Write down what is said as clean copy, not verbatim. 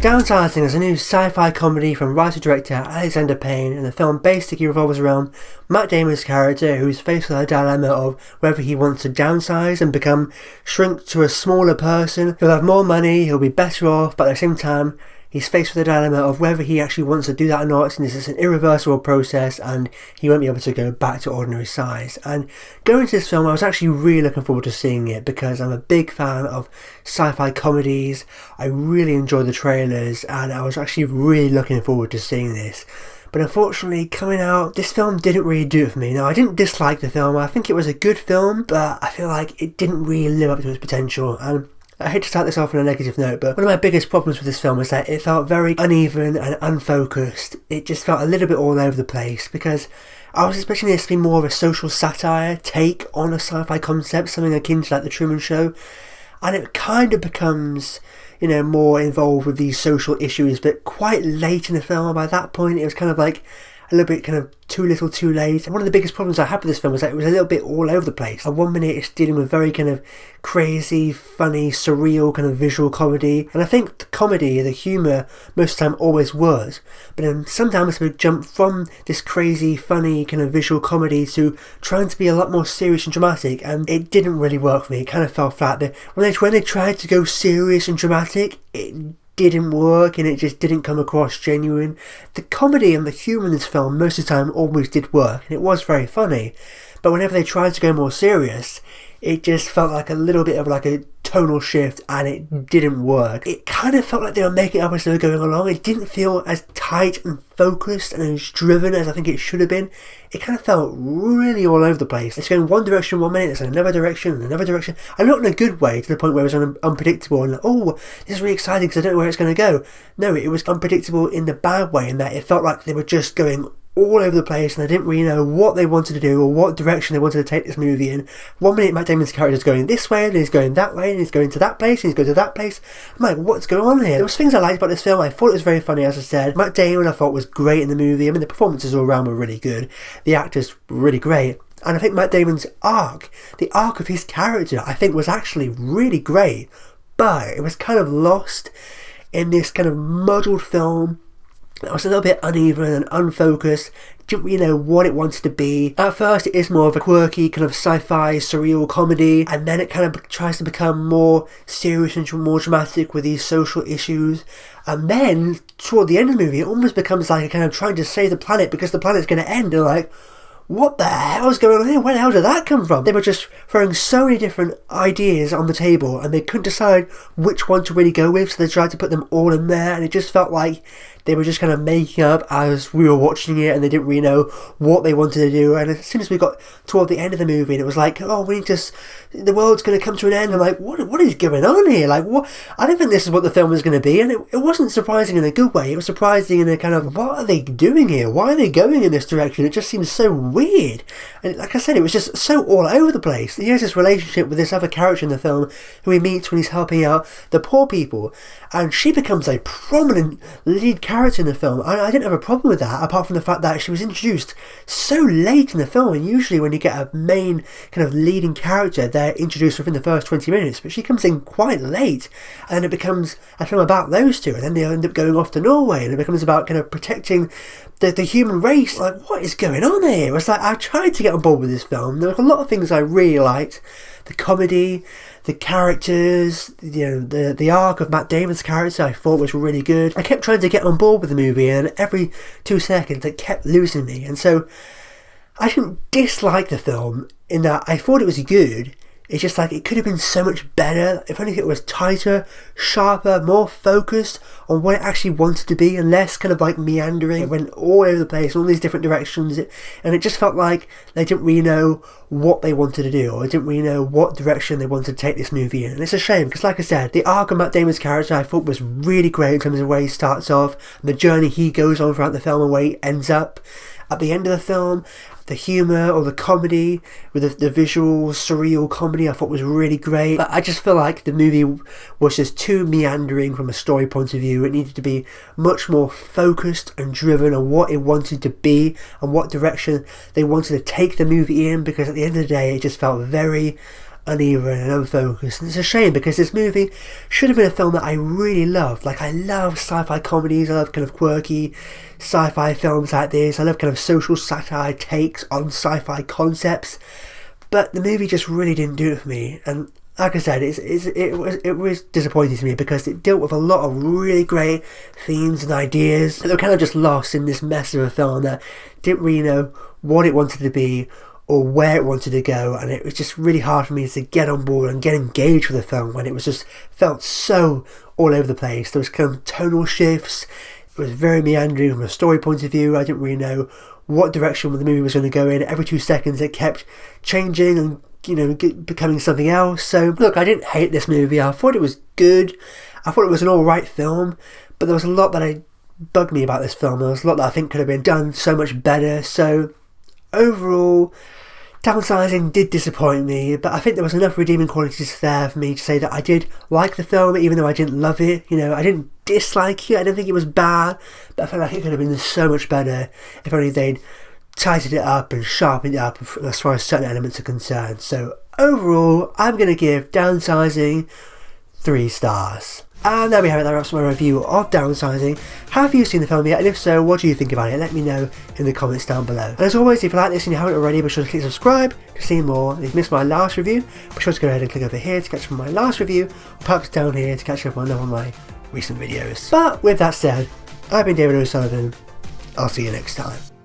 Downsizing is a new sci-fi comedy from writer-director Alexander Payne, and the film basically revolves around Matt Damon's character, who's faced with a dilemma of whether he wants to downsize and shrink to a smaller person. He'll have more money, he'll be better off, but at the same time he's faced with the dilemma of whether he actually wants to do that or not, and this is an irreversible process and he won't be able to go back to ordinary size. And going into this film, I was actually really looking forward to seeing it because I'm a big fan of sci-fi comedies. I really enjoy the trailers and I was actually really looking forward to seeing this. But unfortunately, coming out, this film didn't really do it for me. Now, I didn't dislike the film. I think it was a good film, but I feel like it didn't really live up to its potential. And I hate to start this off on a negative note, but one of my biggest problems with this film is that it felt very uneven and unfocused. It just felt a little bit all over the place because I was expecting this to be more of a social satire take on a sci-fi concept, something akin to like The Truman Show, and it kind of becomes, you know, more involved with these social issues, but quite late in the film. By that point, it was kind of like a little bit kind of too little too late. And one of the biggest problems I had with this film was that it was a little bit all over the place. At 1 minute it's dealing with very kind of crazy, funny, surreal kind of visual comedy, and I think the comedy, the humour, most of the time always works, but then sometimes it would jump from this crazy, funny kind of visual comedy to trying to be a lot more serious and dramatic, and it didn't really work for me. It kind of fell flat. When they tried to go serious and dramatic, it didn't work and it just didn't come across genuine. The comedy and the humour in this film most of the time always did work and it was very funny, but whenever they tried to go more serious, it just felt like a little bit of like a tonal shift and it didn't work. It kind of felt like they were making it up as they were going along. It didn't feel as tight and focused and as driven as I think it should have been. It kind of felt really all over the place. It's going one direction 1 minute, it's in another direction and another direction, and not in a good way to the point where it was unpredictable and oh, this is really exciting because I don't know where it's going to go. No, it was unpredictable in the bad way, in that it felt like they were just going all over the place and I didn't really know what they wanted to do or what direction they wanted to take this movie in. 1 minute Matt Damon's character is going this way and he's going that way and he's going to that place and he's going to that place. I'm like, what's going on here? There was things I liked about this film. I thought it was very funny, as I said. Matt Damon I thought was great in the movie. I mean, the performances all around were really good. The actors were really great. And I think Matt Damon's arc, the arc of his character, I think was actually really great. But it was kind of lost in this kind of muddled film. It was a little bit uneven and unfocused, didn't really know what it wanted to be. At first it is more of a quirky kind of sci-fi surreal comedy, and then it kind of tries to become more serious and more dramatic with these social issues, and then toward the end of the movie it almost becomes like a kind of trying to save the planet because the planet's going to end, and like, what the hell's going on here? Where the hell did that come from? They were just throwing so many different ideas on the table and they couldn't decide which one to really go with, so they tried to put them all in there, and it just felt like they were just kind of making up as we were watching it and they didn't really know what they wanted to do. And as soon as we got toward the end of the movie and it was like, oh, the world's going to come to an end, I'm like, what is going on here? Like, what? I don't think this is what the film was going to be. And it wasn't surprising in a good way. It was surprising in a kind of, what are they doing here? Why are they going in this direction? It just seems so weird. And like I said, it was just so all over the place. He has this relationship with this other character in the film who he meets when he's helping out the poor people, and she becomes a prominent lead character in the film. I didn't have a problem with that, apart from the fact that she was introduced so late in the film, and usually when you get a main kind of leading character, they're introduced within the first 20 minutes, but she comes in quite late, and it becomes a film about those two, and then they end up going off to Norway, and it becomes about kind of protecting the human race. Like, what is going on here? It was like, I tried to get on board with this film. There were a lot of things I really liked. The comedy, the characters, the arc of Matt Damon's character I thought was really good. I kept trying to get on board with the movie, and every 2 seconds it kept losing me. And so I didn't dislike the film in that I thought it was good. It's just like, it could have been so much better if only it was tighter, sharper, more focused on what it actually wanted to be, and less kind of like meandering. It went all over the place, all these different directions, and it just felt like they didn't really know what they wanted to do, or they didn't really know what direction they wanted to take this movie in. And it's a shame, because like I said, the arc of Matt Damon's character I thought was really great in terms of where he starts off, and the journey he goes on throughout the film and where he ends up at the end of the film. The humour or the comedy with the visual surreal comedy I thought was really great, but I just feel like the movie was just too meandering from a story point of view. It needed to be much more focused and driven on what it wanted to be and what direction they wanted to take the movie in, because at the end of the day it just felt very uneven and unfocused, and it's a shame because this movie should have been a film that I really loved. Like, I love sci-fi comedies, I love kind of quirky sci-fi films like this, I love kind of social satire takes on sci-fi concepts, but the movie just really didn't do it for me. And like I said, it was disappointing to me because it dealt with a lot of really great themes and ideas that were kind of just lost in this mess of a film that didn't really know what it wanted to be or where it wanted to go, and it was just really hard for me to get on board and get engaged with the film when it was just felt so all over the place. There was kind of tonal shifts, it was very meandering from a story point of view. I didn't really know what direction the movie was going to go in. Every 2 seconds it kept changing and, you know, becoming something else. So look, I didn't hate this movie, I thought it was good, I thought it was an alright film, but there was a lot that bugged me about this film. There was a lot that I think could have been done so much better. So overall, Downsizing did disappoint me, but I think there was enough redeeming qualities there for me to say that I did like the film, even though I didn't love it. You know, I didn't dislike it, I didn't think it was bad, but I felt like it could have been so much better if only they'd tightened it up and sharpened it up as far as certain elements are concerned. So overall, I'm going to give Downsizing 3 stars. And there we have it, that wraps up my review of Downsizing. Have you seen the film yet? And if so, what do you think about it? Let me know in the comments down below. And as always, if you like this and you haven't already, be sure to click subscribe to see more. And if you missed my last review, be sure to go ahead and click over here to catch up on my last review, or perhaps down here to catch up on one of my recent videos. But with that said, I've been David O'Sullivan. I'll see you next time.